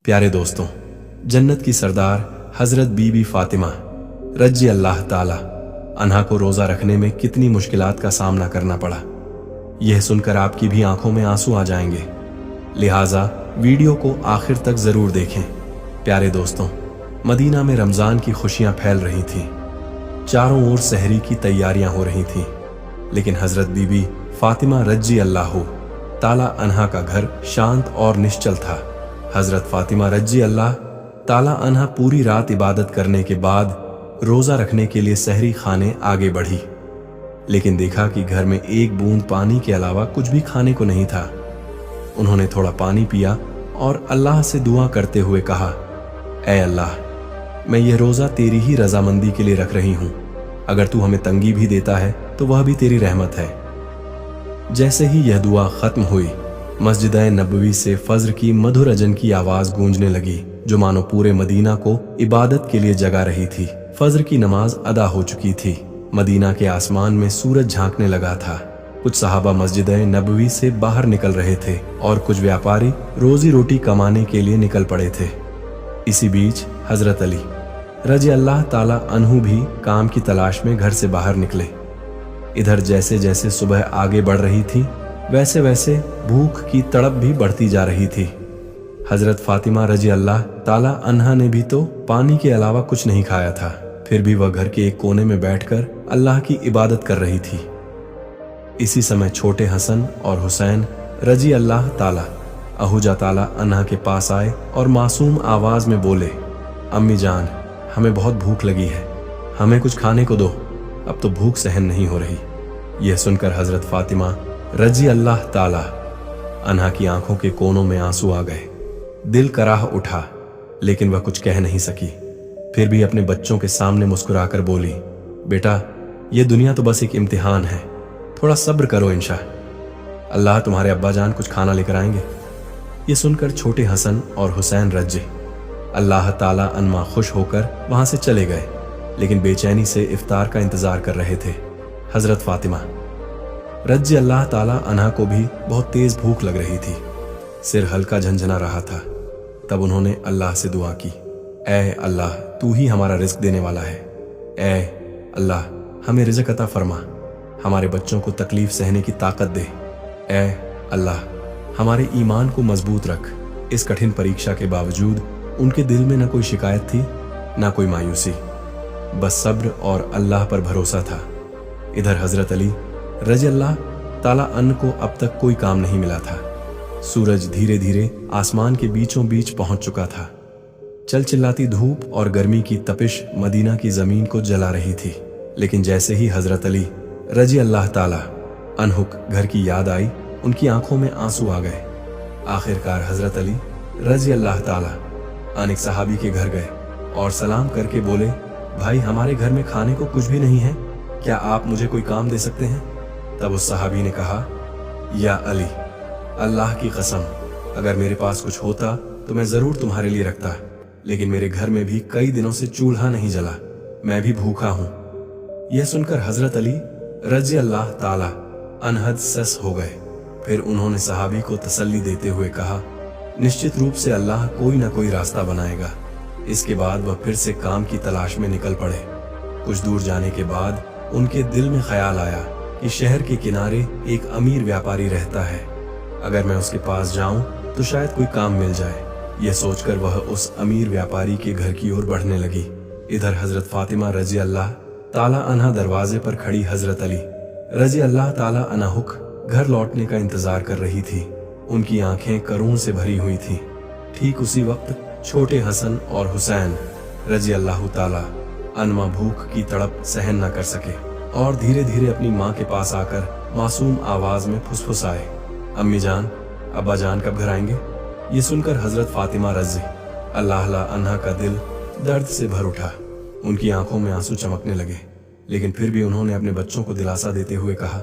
प्यारे दोस्तों, जन्नत की सरदार हजरत बीबी फातिमा रज़ी अल्लाह ताला अन्हा को रोजा रखने में कितनी मुश्किलात का सामना करना पड़ा, यह सुनकर आपकी भी आंखों में आंसू आ जाएंगे। लिहाजा वीडियो को आखिर तक जरूर देखें। प्यारे दोस्तों, मदीना में रमजान की खुशियां फैल रही थीं, चारों ओर सहरी की तैयारियां हो रही थीं, लेकिन हजरत बीबी फातिमा रज़ी अल्लाह ताला अन्हा का घर शांत और निश्चल था। हजरत फातिमा रज़ी अल्लाह ताला अन्हा पूरी रात इबादत करने के बाद रोजा रखने के लिए सहरी खाने आगे बढ़ी, लेकिन देखा कि घर में एक बूंद पानी के अलावा कुछ भी खाने को नहीं था। उन्होंने थोड़ा पानी पिया और अल्लाह से दुआ करते हुए कहा, ऐ अल्लाह, मैं यह रोजा तेरी ही रजामंदी के लिए रख रही हूं। अगर तू हमें तंगी भी देता है तो वह भी तेरी रहमत है। जैसे ही यह दुआ खत्म हुई, मस्जिद नबवी से फज्र की मधुर अजन की आवाज गूंजने लगी, जो मानो पूरे मदीना को इबादत के लिए जगा रही थी। फज्र की नमाज अदा हो चुकी थी। मदीना के आसमान में सूरज झांकने लगा था। कुछ सहाबा मस्जिद नबवी से बाहर निकल रहे थे और कुछ व्यापारी रोजी रोटी कमाने के लिए निकल पड़े थे। इसी बीच हजरत अली रज़ी अल्लाह ताला अन्हु भी काम की तलाश में घर से बाहर निकले। इधर जैसे जैसे सुबह आगे बढ़ रही थी, वैसे वैसे भूख की तड़प भी बढ़ती जा रही थी। हजरत फातिमा रज़ी अल्लाह ताला अन्हा ने भी तो पानी के अलावा कुछ नहीं खाया था, फिर भी वह घर के एक कोने में बैठकर अल्लाह की इबादत कर रही थी। इसी समय छोटे हसन और हुसैन रज़ी अल्लाह ताला अहूजा ताला अन्हा के पास आए और मासूम आवाज में बोले, अम्मी जान, हमें बहुत भूख लगी है, हमें कुछ खाने को दो, अब तो भूख सहन नहीं हो रही। यह सुनकर हजरत फातिमा रज़ी अल्लाह ताला अन्हा की आंखों के कोनों में आंसू आ गए। दिल कराह उठा, लेकिन वह कुछ कह नहीं सकी। फिर भी अपने बच्चों के सामने मुस्कुराकर बोली, बेटा, यह दुनिया तो बस एक इम्तिहान है, थोड़ा सब्र करो, इंशाअल्लाह अल्लाह तुम्हारे अब्बा जान कुछ खाना लेकर आएंगे। ये सुनकर छोटे हसन और हुसैन रज़ी अल्लाह ताला अन्मा खुश होकर वहां से चले गए, लेकिन बेचैनी से इफ्तार का इंतजार कर रहे थे। हजरत फातिमा रज़ी अल्लाह ताला अन्हा को भी बहुत तेज भूख लग रही थी, सिर हल्का झंझना रहा था। तब उन्होंने अल्लाह से दुआ की, ऐ अल्लाह, तू ही हमारा रिज्क देने वाला है। ऐ अल्लाह, हमें रिज़्क अता फरमा, हमारे बच्चों को तकलीफ सहने की ताकत दे। ऐ अल्लाह, हमारे ईमान को मजबूत रख। इस कठिन परीक्षा के बावजूद उनके दिल में न कोई शिकायत थी, न कोई मायूसी, बस सब्र और अल्लाह पर भरोसा था। इधर हजरत अली रज़ी अल्लाह ताला अन्ह को अब तक कोई काम नहीं मिला था। सूरज धीरे धीरे आसमान के बीचों बीच पहुंच चुका था। चिल्लाती धूप और गर्मी की तपिश मदीना की जमीन को जला रही थी, लेकिन जैसे ही हजरत अली रज़ी अल्लाह ताला अन्हु घर की याद आई, उनकी आंखों में आंसू आ गए। आखिरकार हजरत अली रज़ी अल्लाह ताला अन्हु एक सहाबी के घर गए और सलाम करके बोले, भाई, हमारे घर में खाने को कुछ भी नहीं है, क्या आप मुझे कोई काम दे सकते हैं? तब उस सहाबी ने कहा, या अली, अल्लाह की कसम, अगर मेरे पास कुछ होता तो मैं जरूर तुम्हारे लिए रखता, लेकिन मेरे घर में भी कई दिनों से चूल्हा नहीं जला, मैं भी भूखा हूं। यह सुनकर हजरत अली रज़ी अल्लाह ताला अनहद सस हो गए। फिर उन्होंने सहाबी को तसल्ली देते हुए कहा, निश्चित रूप से अल्लाह कोई ना कोई रास्ता बनाएगा। इसके बाद वह फिर से काम की तलाश में निकल पड़े। कुछ दूर जाने के बाद उनके दिल में ख्याल आया कि शहर के किनारे एक अमीर व्यापारी रहता है, अगर मैं उसके पास जाऊं तो शायद कोई काम मिल जाए। यह सोचकर वह उस अमीर व्यापारी के घर की ओर बढ़ने लगी। इधर हजरत फातिमा रज़ी अल्लाह ताला अन्हा दरवाजे पर खड़ी हजरत अली रज़ी अल्लाह ताला अन्हु घर लौटने का इंतजार कर रही थी। उनकी आंखें करूण से भरी हुई थी। ठीक उसी वक्त छोटे हसन और हुसैन रज़ी अल्लाह ताला अन्मा भूख की तड़प सहन न कर सके और धीरे धीरे अपनी माँ के पास आकर मासूम आवाज में फुसफुसाए, अम्मी जान, अब्बा जान कब घर आएंगे? ये सुनकर हजरत फातिमा रज़ी अल्लाह अन्हा का दिल दर्द से भर उठा। उनकी आंखों में आंसू चमकने लगे, लेकिन फिर भी उन्होंने अपने बच्चों को दिलासा देते हुए कहा,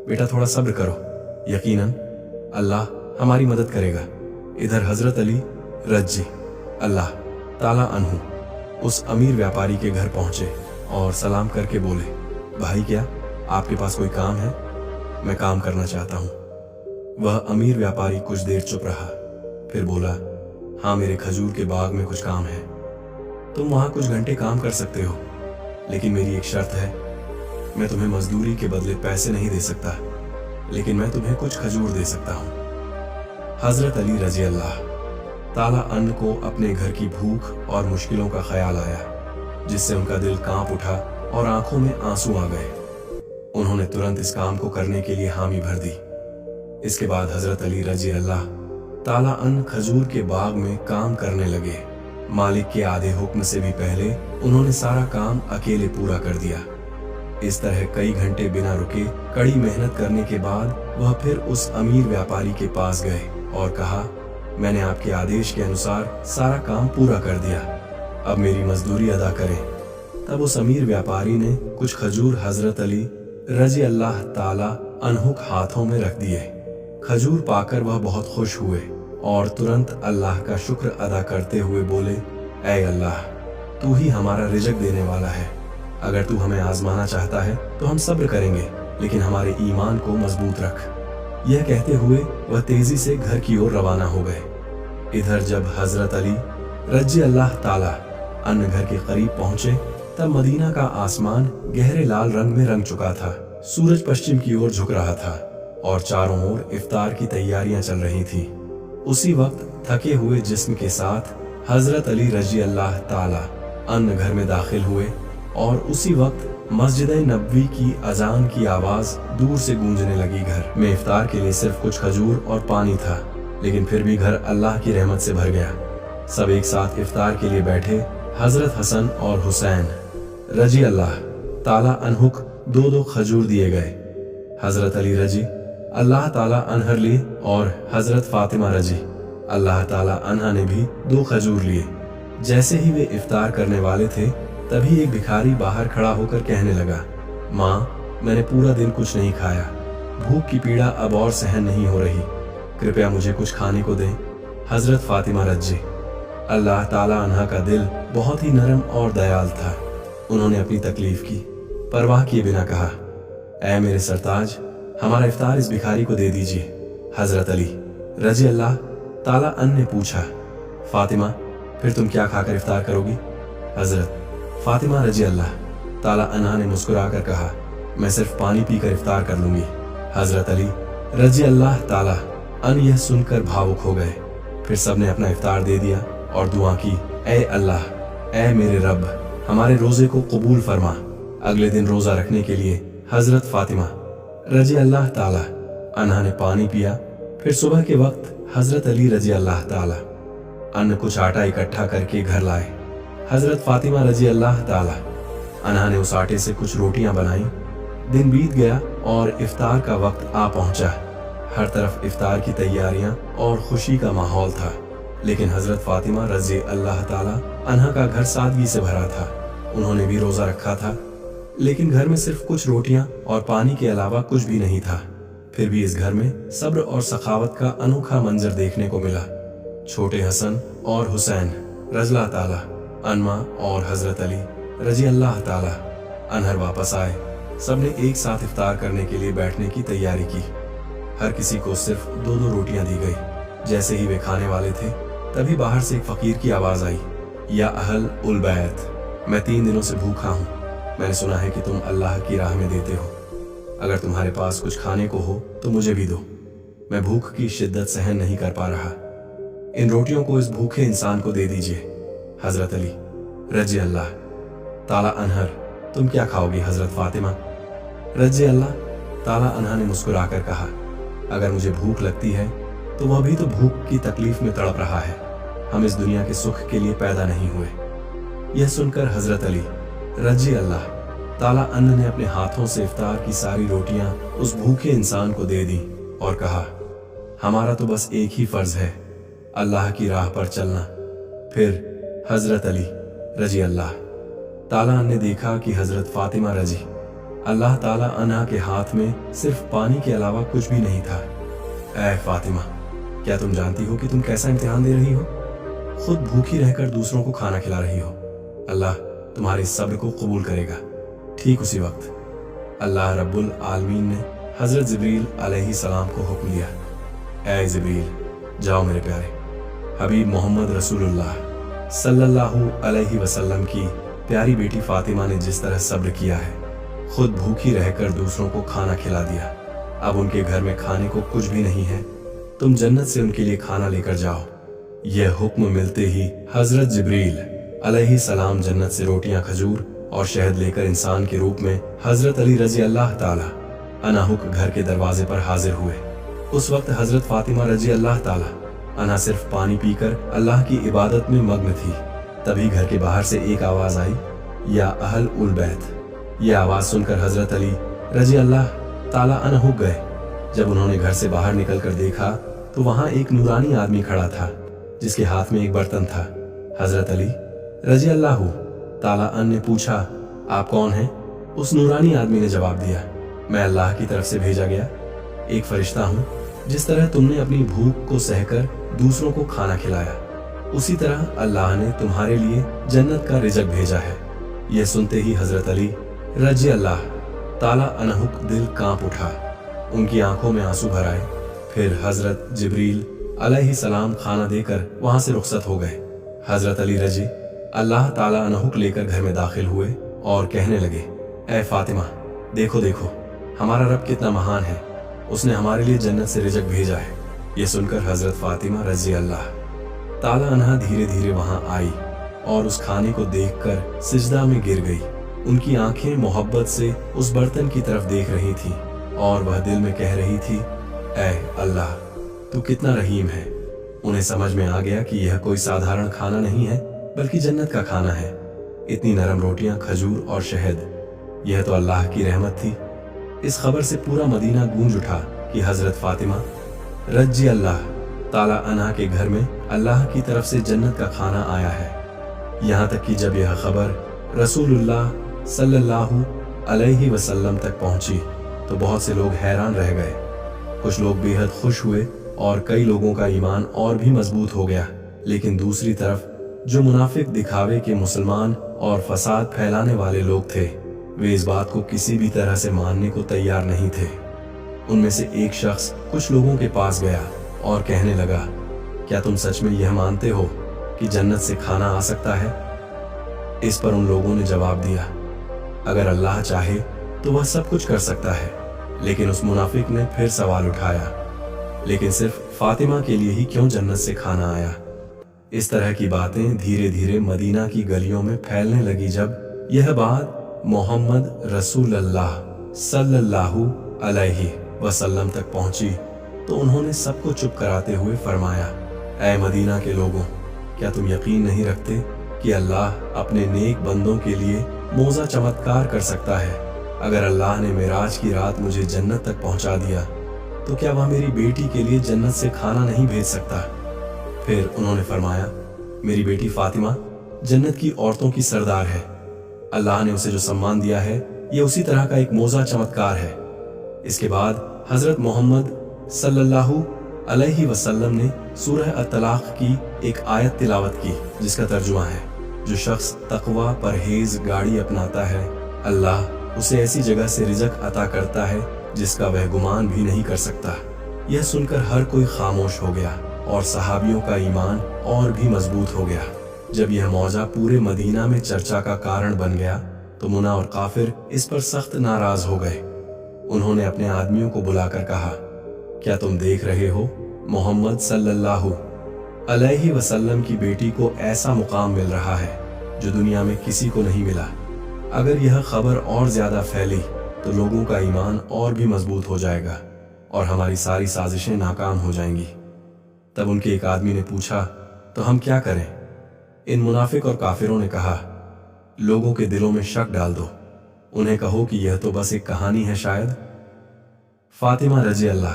बेटा, थोड़ा सब्र करो, यकीनन अल्लाह हमारी मदद करेगा। इधर हजरत अली रज़ी अल्लाह ताला अन्हु उस अमीर व्यापारी के घर पहुंचे और सलाम करके बोले, भाई, क्या आपके पास कोई काम है? मैं काम करना चाहता हूं। वह अमीर व्यापारी कुछ देर चुप रहा, फिर बोला, हाँ, मेरे खजूर के बाग में कुछ काम है। तुम वहां कुछ घंटे काम कर सकते हो, लेकिन मेरी एक शर्त है। मैं तुम्हें मजदूरी के बदले पैसे नहीं दे सकता, लेकिन मैं तुम्हें कुछ खजूर दे सकता हूँ। हजरत अली रजी अल्लाह ताला अन्हु को अपने घर की भूख और मुश्किलों का ख्याल आया, जिससे उनका दिल कांप उठा और आंखों में आंसू आ गए। उन्होंने तुरंत इस काम को करने के लिए हामी भर दी। इसके बाद हजरत अली रजी अल्लाह ताला अन्हु खजूर के बाग में काम करने लगे। मालिक के आधे हुक्म से भी पहले उन्होंने सारा काम अकेले पूरा कर दिया। इस तरह कई घंटे बिना रुके कड़ी मेहनत करने के बाद वह फिर उस अमीर व्यापारी के पास गए और कहा, मैंने आपके आदेश के अनुसार सारा काम पूरा कर दिया, अब मेरी मजदूरी अदा करें। तब उस अमीर व्यापारी ने कुछ खजूर हजरत अली रजी अल्लाह ताला अन्हु हाथों में रख दिए। खजूर पाकर वह बहुत खुश हुए और तुरंत अल्लाह का शुक्र अदा करते हुए बोले, ऐ अल्लाह, तू ही हमारा रिज़्क देने वाला है। अगर तू हमें आजमाना चाहता है तो हम सब्र करेंगे, लेकिन हमारे ईमान को मजबूत रख। यह कहते हुए वह तेजी से घर की ओर रवाना हो गए। इधर जब हजरत अली रजी अल्लाह ताला अन्हु घर के करीब पहुंचे, तब मदीना का आसमान गहरे लाल रंग में रंग चुका था। सूरज पश्चिम की ओर झुक रहा था और चारों ओर इफ्तार की तैयारियां चल रही थी। उसी वक्त थके हुए जिस्म के साथ हजरत अली रजी अल्लाह ताला अन्हु घर में दाखिल हुए और उसी वक्त मस्जिद नबवी की अजान की आवाज दूर से गूंजने लगी। घर में इफ्तार के लिए सिर्फ कुछ खजूर और पानी था, लेकिन फिर भी घर अल्लाह की रहमत से भर गया। सब एक साथ इफ्तार के लिए बैठे। हजरत हसन और हुसैन रजी अल्लाह ताला अन्हु दो दो खजूर दिए गए। हजरत अली रजी अल्लाह ताला अन्हु लिए और हजरत फातिमा रजी अल्लाह ताला अन्हा ने भी दो खजूर लिए। जैसे ही वे इफ्तार करने वाले थे, तभी एक भिखारी बाहर खड़ा होकर कहने लगा, माँ, मैंने पूरा दिन कुछ नहीं खाया, भूख की पीड़ा अब और सहन नहीं हो रही, कृपया मुझे कुछ खाने को दें। हजरत फातिमा रजी अल्लाह ताला अन्हा का दिल बहुत ही नरम और दयाल था। उन्होंने अपनी तकलीफ की परवाह किए बिना कहा, ऐ मेरे सरताज, हमारा इफ्तार इस भिखारी को दे दीजिए। हजरत अली रजी अल्लाह ताला अन्हु ने पूछा, फातिमा, फिर तुम क्या खाकर इफ्तार करोगी? हजरत फातिमा रजी अल्लाह ताला अन्हा ने मुस्कुराकर कहा, मैं सिर्फ पानी पीकर इफ्तार कर लूंगी। हजरत अली रजी अल्लाह ताला अन्हु यह सुनकर भावुक हो गए। फिर सबने अपना इफ्तार दे दिया और दुआ की, ऐ अल्लाह, ऐ मेरे रब, हमारे रोजे को कबूल फरमा। अगले दिन रोजा रखने के लिए हजरत फातिमा रजी अल्लाह ताला अन्हा ने पानी पिया। फिर सुबह के वक्त हजरत अली रजी अल्लाह ताला अन्हु कुछ आटा इकट्ठा करके घर लाए। हजरत फातिमा रजी अल्लाह ताला अन्हा ने उस आटे से कुछ रोटियां बनाई। दिन बीत गया और इफ्तार का वक्त आ पहुंचा। हर तरफ इफ्तार की तैयारियां और खुशी का माहौल था, लेकिन हजरत फातिमा रजी अल्लाह ताला अन्हा का घर सादगी से भरा था। उन्होंने भी रोजा रखा था, लेकिन घर में सिर्फ कुछ रोटियां और पानी के अलावा कुछ भी नहीं था। फिर भी इस घर में सब्र और सखावत का अनोखा मंजर देखने को मिला। छोटे हसन और हुसैन रज़ियल्लाहु ताला अन्हुमा और हजरत अली रजी अल्लाह ताला अन्हु वापस आए। सबने एक साथ इफ्तार करने के लिए बैठने की तैयारी की। हर किसी को सिर्फ दो दो रोटियां दी गई। जैसे ही वे खाने वाले थे, तभी बाहर से एक फकीर की आवाज आई, या अहल उल बैत, मैं 3 दिनों से भूखा हूँ। मैंने सुना है कि तुम अल्लाह की राह में देते हो। अगर तुम्हारे पास कुछ खाने को हो तो मुझे भी दो। मैं भूख की शिद्दत सहन नहीं कर पा रहा। इन रोटियों को इस भूखे इंसान को दे दीजिए। हजरत अली रजी अल्लाह ताला अन्हु, तुम क्या खाओगी? हजरत फातिमा रजी अल्लाह ताला अन्हा ने मुस्कुराकर कहा, अगर मुझे भूख लगती है तो वह भी तो भूख की तकलीफ में तड़प रहा है। हम इस दुनिया के सुख के लिए पैदा नहीं हुए। यह सुनकर हजरत अली रजी अल्लाह ताला अन्हु ने अपने हाथों से इफ्तार की सारी रोटियां उस भूखे इंसान को दे दी और कहा, हमारा तो बस एक ही फर्ज है, अल्लाह की राह पर चलना। फिर हजरत अली रजी अल्लाह ताला ने देखा कि हजरत फातिमा रजी अल्लाह ताला अन्हा के हाथ में सिर्फ पानी के अलावा कुछ भी नहीं था। ऐ फातिमा, क्या तुम जानती हो कि तुम कैसा इम्तिहान दे रही हो? खुद भूखी रहकर दूसरों को खाना खिला रही हो। अल्लाह तुम्हारे सब्र को कबूल करेगा। ठीक उसी वक्त अल्लाह रब्बुल आलमीन ने हजरत जिब्रील अलैहि सलाम को हुक्म दिया, ऐ जिब्रील, जाओ मेरे प्यारे। हबीब मोहम्मद रसूलुल्लाह सल्लल्लाहु अलैहि वसल्लम की प्यारी बेटी फातिमा ने जिस तरह सब्र किया है, खुद भूखी रहकर दूसरों को खाना खिला दिया। अब उनके घर में खाने को कुछ भी नहीं है, तुम जन्नत से उनके लिए खाना लेकर जाओ। यह हुक्म मिलते ही हजरत जिब्रील अलैहि सलाम जन्नत से रोटियां, खजूर और शहद लेकर इंसान के रूप में हजरत अली रजी अल्लाह ताला अन्हु के घर के दरवाजे पर हाजिर हुए। उस वक्त हजरत फातिमा रजी अल्लाह ताला अन्हा सिर्फ पानी पीकर अल्लाह की इबादत में मग्न थी। तभी घर के बाहर से एक आवाज आई, या अहल उल बैत। यह आवाज सुनकर हजरत अली रजी अल्लाह ताला अन्हु गए। जब उन्होंने घर से बाहर निकलकर देखा तो वहां एक नूरानी आदमी खड़ा था, जिसके हाथ में एक बर्तन था। हजरत अली रजी अल्लाह ताला अन्हु ने पूछा, आप कौन हैं? उस नूरानी आदमी ने जवाब दिया, मैं अल्लाह की तरफ से भेजा गया एक फरिश्ता हूँ। जिस तरह तुमने अपनी भूख को सहकर दूसरों को खाना खिलाया, उसी तरह अल्लाह ने तुम्हारे लिए जन्नत का रिज़्क भेजा है। यह सुनते ही हजरत अली रजी अल्लाह ताला अन्हु का दिल कांप उठा, उनकी आंखों में आंसू भर आए। फिर हजरत जिब्रील अलैहि सलाम खाना देकर वहां से रुखसत हो गए। हजरत अली रजी अल्लाह ताला अन्हु को लेकर घर में दाखिल हुए और कहने लगे, ऐ फातिमा, देखो देखो हमारा रब कितना महान है, उसने हमारे लिए जन्नत से रिज़्क भेजा है। यह सुनकर हजरत फातिमा रजी अल्लाह ताला अन्हा धीरे धीरे वहां आई और उस खाने को देखकर सिजदा में गिर गई। उनकी आंखें मोहब्बत से उस बर्तन की तरफ देख रही थी और वह दिल में कह रही थी, ऐ अल्लाह, तू कितना रहीम है। उन्हें समझ में आ गया कि यह कोई साधारण खाना नहीं है, बल्कि जन्नत का खाना है। इतनी नरम रोटियां, खजूर और शहद, यह तो अल्लाह की रहमत थी। इस खबर से पूरा मदीना गूंज उठा कि हजरत फातिमा रजी अल्लाह ताला अन्हा के घर में अल्लाह की तरफ से जन्नत का खाना आया है। यहाँ तक कि जब यह खबर रसूलुल्लाह सल्लल्लाहु अलैहि वसल्लम तक पहुंची तो बहुत से लोग हैरान रह गए। कुछ लोग बेहद खुश हुए और कई लोगों का ईमान और भी मजबूत हो गया। लेकिन दूसरी तरफ जो मुनाफिक दिखावे के मुसलमान और फसाद फैलाने वाले लोग थे, वे इस बात को किसी भी तरह से मानने को तैयार नहीं थे। उनमें से एक शख्स कुछ लोगों के पास गया और कहने लगा, क्या तुम सच में यह मानते हो कि जन्नत से खाना आ सकता है? इस पर उन लोगों ने जवाब दिया, अगर अल्लाह चाहे तो वह सब कुछ कर सकता है। लेकिन उस मुनाफिक ने फिर सवाल उठाया, लेकिन सिर्फ फातिमा के लिए ही क्यों जन्नत से खाना आया? इस तरह की बातें धीरे धीरे मदीना की गलियों में फैलने लगी। जब यह बात मोहम्मद रसूलुल्लाह सल्लल्लाहु अलैहि वसल्लम तक पहुंची तो उन्होंने सबको चुप कराते हुए फरमाया, ऐ मदीना के लोगों, क्या तुम यकीन नहीं रखते कि अल्लाह अपने नेक बंदों के लिए मौजा चमत्कार कर सकता है? अगर अल्लाह ने मेराज की रात मुझे जन्नत तक पहुंचा दिया तो क्या वह मेरी बेटी के लिए जन्नत से खाना नहीं भेज सकता? फिर उन्होंने फरमाया, मेरी बेटी फातिमा जन्नत की औरतों की सरदार है। अल्लाह ने उसे जो सम्मान दिया है, यह उसी तरह का एक मौजा चमत्कार है। इसके बाद हजरत मोहम्मद सल्लल्लाहु अलैहि वसल्लम ने सूरह अत-तलाक की एक आयत तिलावत की, जिसका तर्जुमा है, जो शख्स तकवा परहेज गाड़ी अपनाता है, अल्लाह उसे ऐसी जगह से रिज़्क अता करता है जिसका वह गुमान भी नहीं कर सकता। यह सुनकर हर कोई खामोश हो गया और सहाबियों का ईमान और भी मजबूत हो गया। जब यह मौजा पूरे मदीना में चर्चा का कारण बन गया तो मुना और काफिर इस पर सख्त नाराज हो गए। उन्होंने अपने आदमियों को बुलाकर कहा, क्या तुम देख रहे हो, मोहम्मद सल्लल्लाहु अलैहि वसल्लम की बेटी को ऐसा मुकाम मिल रहा है जो दुनिया में किसी को नहीं मिला। अगर यह खबर और ज्यादा फैली तो लोगों का ईमान और भी मजबूत हो जाएगा और हमारी सारी साजिशें नाकाम हो जाएंगी। तब उनके एक आदमी ने पूछा, तो हम क्या करें? इन मुनाफिक और काफिरों ने कहा, लोगों के दिलों में शक डाल दो, उन्हें कहो कि यह तो बस एक कहानी है। शायद फातिमा रजी अल्लाह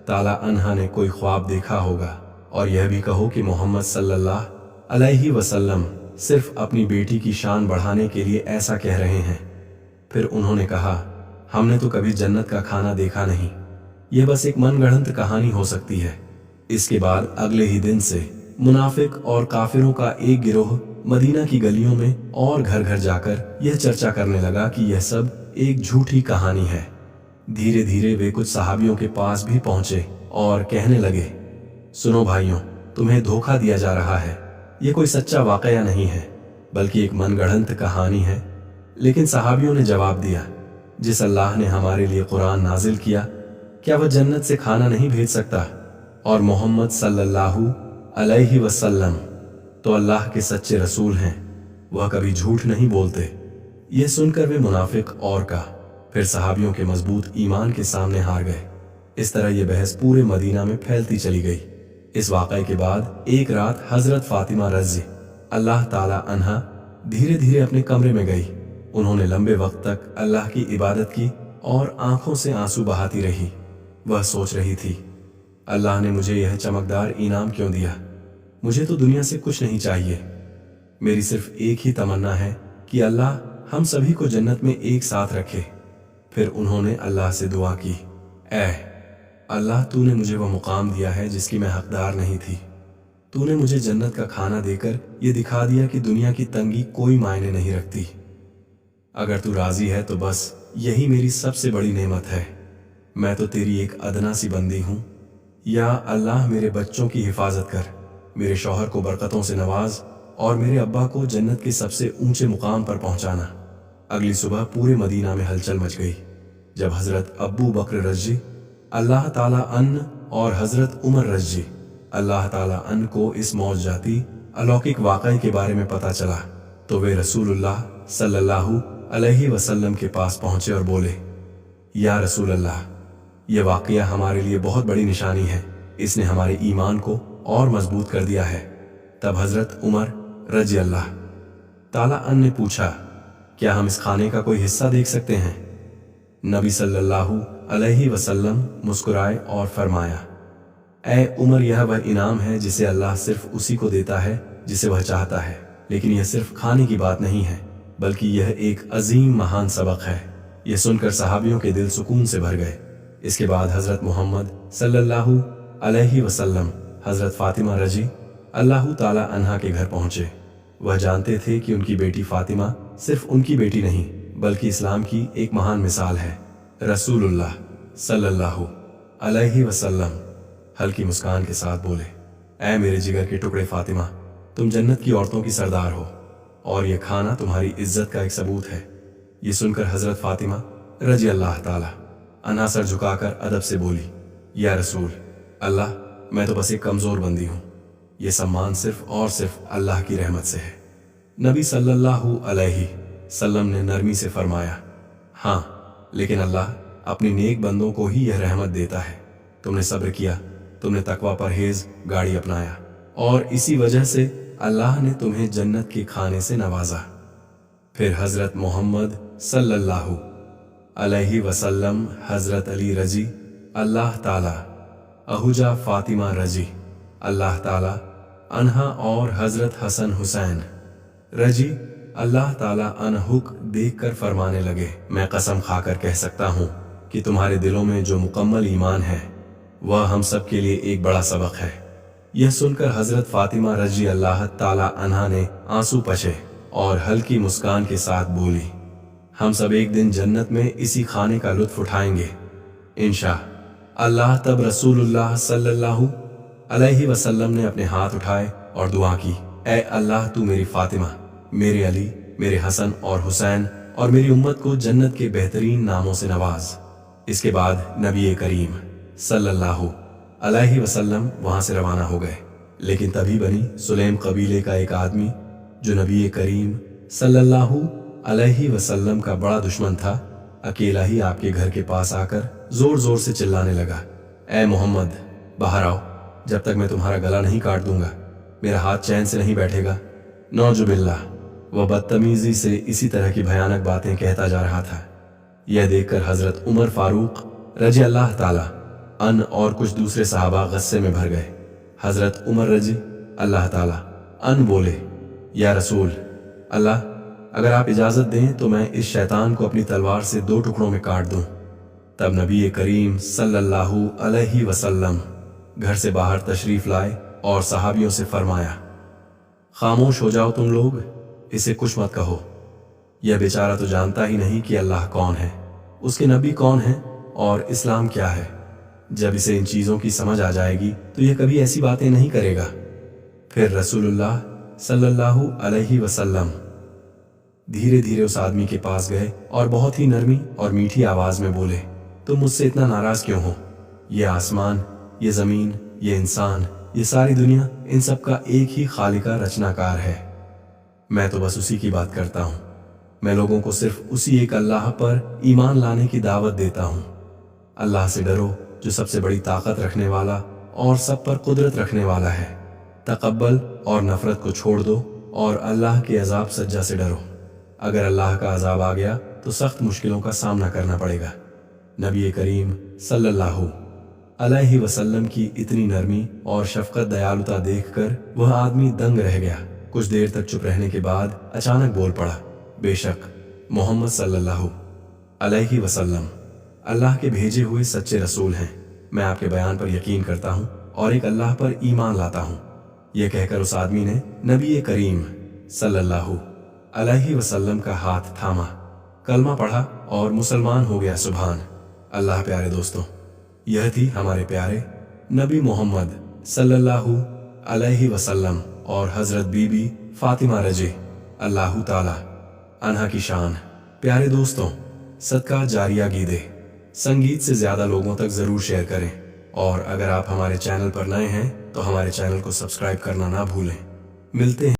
ताला अन्हा ने कोई ख्वाब देखा होगा, और यह भी कहो कि मोहम्मद सल्लल्लाहु अलैहि वसल्लम सिर्फ अपनी बेटी की शान बढ़ाने के लिए ऐसा कह रहे हैं। फिर उन्होंने कहा, हमने तो कभी जन्नत का खाना देखा नहीं, यह बस एक मनगढ़ंत कहानी हो सकती है। इसके बाद अगले ही दिन से मुनाफिक और काफिरों का एक गिरोह मदीना की गलियों में और घर घर जाकर यह चर्चा करने लगा कि यह सब एक झूठी कहानी है। धीरे धीरे वे कुछ सहाबियों के पास भी पहुंचे और कहने लगे, सुनो भाइयों, तुम्हें धोखा दिया जा रहा है, ये कोई सच्चा वाकया नहीं है बल्कि एक मनगढ़ंत कहानी है। लेकिन सहाबियों ने जवाब दिया, जिस अल्लाह ने हमारे लिए कुरान नाजिल किया, क्या वह जन्नत से खाना नहीं भेज सकता? और मोहम्मद सल्लल्लाहु अलैहि वसल्लम तो अल्लाह के सच्चे रसूल हैं, वह कभी झूठ नहीं बोलते। यह सुनकर वे मुनाफिक और का फिर सहाबियों के मजबूत ईमान के सामने हार गए। इस तरह यह बहस पूरे मदीना में फैलती चली गई। इस वाक़े के बाद एक रात हजरत फातिमा रज़ी अल्लाह ताला अन्हा धीरे धीरे अपने कमरे में गई। उन्होंने लंबे वक्त तक अल्लाह की इबादत की और आंखों से आंसू बहाती रही। वह सोच रही थी, अल्लाह ने मुझे यह चमकदार इनाम क्यों दिया? मुझे तो दुनिया से कुछ नहीं चाहिए। मेरी सिर्फ एक ही तमन्ना है कि अल्लाह हम सभी को जन्नत में एक साथ रखे। फिर उन्होंने अल्लाह से दुआ की, ऐ अल्लाह, तूने मुझे वह मुकाम दिया है जिसकी मैं हकदार नहीं थी। तूने मुझे जन्नत का खाना देकर यह दिखा दिया कि दुनिया की तंगी कोई मायने नहीं रखती। अगर तू राजी है तो बस यही मेरी सबसे बड़ी नेमत है। मैं तो तेरी एक अदना सी बंदी हूं। या अल्लाह, मेरे बच्चों की हिफाजत कर, मेरे शौहर को बरकतों से नवाज और मेरे अब्बा को जन्नत के सबसे ऊंचे मुकाम पर पहुंचाना। अगली सुबह पूरे मदीना में हलचल मच गई जब हजरत अब्बू बकर रज़ी अल्लाह ताला अन्न और हजरत उमर रज़ी अल्लाह ताला अन्न को इस मौजजाती अलौकिक वाक़ये के बारे में पता चला तो वे रसूलुल्लाह सल्लल्लाहु अलैहि वसल्लम के पास पहुंचे और बोले, या रसूल अल्लाह, यह वाक़या हमारे लिए बहुत बड़ी निशानी है। इसने हमारे ईमान को और मजबूत कर दिया है। तब हजरत उमर रज़ी अल्लाह ताला अन ने पूछा, क्या हम इस खाने का कोई हिस्सा देख सकते हैं? नबी सल्लल्लाहु अलैहि वसल्लम मुस्कुराए और फरमाया, ऐ उमर, यह वह इनाम है जिसे अल्लाह सिर्फ उसी को देता है जिसे वह चाहता है। लेकिन यह सिर्फ खाने की बात नहीं है बल्कि यह एक अजीम महान सबक है। यह सुनकर सहाबियों के दिल सुकून से भर गए। इसके बाद हजरत मोहम्मद सल्लल्लाहु अलैहि वसल्लम हजरत फातिमा रज़ी अल्लाह ताला अन्हा के घर पहुंचे। वह जानते थे कि उनकी बेटी फातिमा सिर्फ उनकी बेटी नहीं बल्कि इस्लाम की एक महान मिसाल है। रसूलुल्लाह सल्लल्लाहु अलैहि वसल्लम हल्की मुस्कान के साथ बोले, ऐ मेरे जिगर के टुकड़े फातिमा, तुम जन्नत की औरतों की सरदार हो और यह खाना तुम्हारी इज्जत का एक सबूत है। ये सुनकर हजरत फातिमा रज़ी अल्लाह ताला अन्हा सर झुकाकर अदब से बोली, या रसूल अल्लाह, मैं तो बस एक कमजोर बंदी हूँ। ये सम्मान सिर्फ और सिर्फ अल्लाह की रहमत से है। नबी सल्लल्लाहु अलैहि वसल्लम ने नरमी से फरमाया, हाँ, लेकिन अल्लाह अपनी नेक बंदों को ही यह रहमत देता है। तुमने सब्र किया, तुमने तकवा परहेज गाड़ी अपनाया और इसी वजह से अल्लाह ने तुम्हें जन्नत के खाने से नवाजा। फिर हजरत मोहम्मद सल्लल्लाहु अलैहि वसल्लम हजरत अली रज़ी अल्लाह ताला अहुजा फातिमा रज़ी अल्लाह ताला अन्हा और हजरत हसन हुसैन रज़ी अल्लाह ताला अनहुक देखकर फरमाने लगे, मैं कसम खाकर कह सकता हूँ कि तुम्हारे दिलों में जो मुकम्मल ईमान है वह हम सब के लिए एक बड़ा सबक है। यह सुनकर हजरत फातिमा रज़ी अल्लाह ताला अन्हा ने आंसू पचे और हल्की मुस्कान के साथ बोली, हम सब एक दिन जन्नत में इसी खाने का लुत्फ उठाएंगे इंशा अल्लाह। तब रसूलुल्लाह सल्लल्लाहु अलैहि वसल्लम ने अपने हाथ उठाए और दुआ की, ऐ अल्लाह, तू मेरी फातिमा, मेरे अली, मेरे हसन और हुसैन और मेरी उम्मत को जन्नत के बेहतरीन नामों से नवाज। इसके बाद नबी करीम सल्लल्लाहु अलैहि वसल्लम वहां से रवाना हो गए। लेकिन तभी बनी सुलेम कबीले का एक आदमी जो नबी करीम सल्लल्लाहु अलैहि वसल्लम का बड़ा दुश्मन था, अकेला ही आपके घर के पास आकर जोर जोर से चिल्लाने लगा, ऐ मोहम्मद, बाहर आओ, जब तक मैं तुम्हारा गला नहीं काट दूंगा मेरा हाथ चैन से नहीं बैठेगा। नौजुबिल्लाह, वह बदतमीजी से इसी तरह की भयानक बातें कहता जा रहा था। यह देखकर हजरत उमर फारूक रज़ी अल्लाह ताला अन और कुछ दूसरे सहाबा गुस्से में भर गए। हजरत उमर रज़ी अल्लाह ताला अन बोले, या रसूल अल्लाह, अगर आप इजाजत दें तो मैं इस शैतान को अपनी तलवार से 2 टुकड़ों में काट दूं। तब नबी करीम सल्लल्लाहु अलैहि वसल्लम घर से बाहर तशरीफ लाए और सहाबियों से फरमाया, खामोश हो जाओ तुम लोग, इसे कुछ मत कहो। यह बेचारा तो जानता ही नहीं कि अल्लाह कौन है, उसके नबी कौन है और इस्लाम क्या है। जब इसे इन चीजों की समझ आ जाएगी तो यह कभी ऐसी बातें नहीं करेगा। फिर रसूलुल्लाह सल्लल्लाहु अलैहि वसल्लम धीरे धीरे उस आदमी के पास गए और बहुत ही नरमी और मीठी आवाज में बोले, तुम मुझसे इतना नाराज क्यों हो? ये आसमान, ये जमीन, ये इंसान, ये सारी दुनिया, इन सब का एक ही खालिका रचनाकार है। मैं तो बस उसी की बात करता हूँ। मैं लोगों को सिर्फ उसी एक अल्लाह पर ईमान लाने की दावत देता हूँ। अल्लाह से डरो जो सबसे बड़ी ताकत रखने वाला और सब पर कुदरत रखने वाला है। तकब्बल और नफरत को छोड़ दो और अल्लाह के अजाब सज्जा से डरो। अगर अल्लाह का अजाब आ गया तो सख्त मुश्किलों का सामना करना पड़ेगा। नबी करीम सल्लल्लाहु अलैहि वसल्लम की इतनी नरमी और शफकत दयालुता देखकर वह आदमी दंग रह गया। कुछ देर तक चुप रहने के बाद अचानक बोल पड़ा, बेशक मोहम्मद सल्लल्लाहु अलैहि वसल्लम अल्लाह के भेजे हुए सच्चे रसूल हैं। मैं आपके बयान पर यकीन करता हूँ और एक अल्लाह पर ईमान लाता हूँ। यह कहकर उस आदमी ने नबी करीम सल्लल्लाहु अलैहि वसल्लम का हाथ थामा, कलमा पढ़ा और मुसलमान हो गया। सुभान अल्लाह। प्यारे दोस्तों, यह थी हमारे प्यारे नबी मोहम्मद सल्लल्लाहु अलैहि वसल्लम और हजरत बीबी फातिमा रज़ी अल्लाह ताला अन्हा की शान। प्यारे दोस्तों, सदका जारिया गीदे संगीत से ज्यादा लोगों तक जरूर शेयर करें और अगर आप हमारे चैनल पर नए हैं तो हमारे चैनल को सब्सक्राइब करना ना भूलें। मिलते हैं।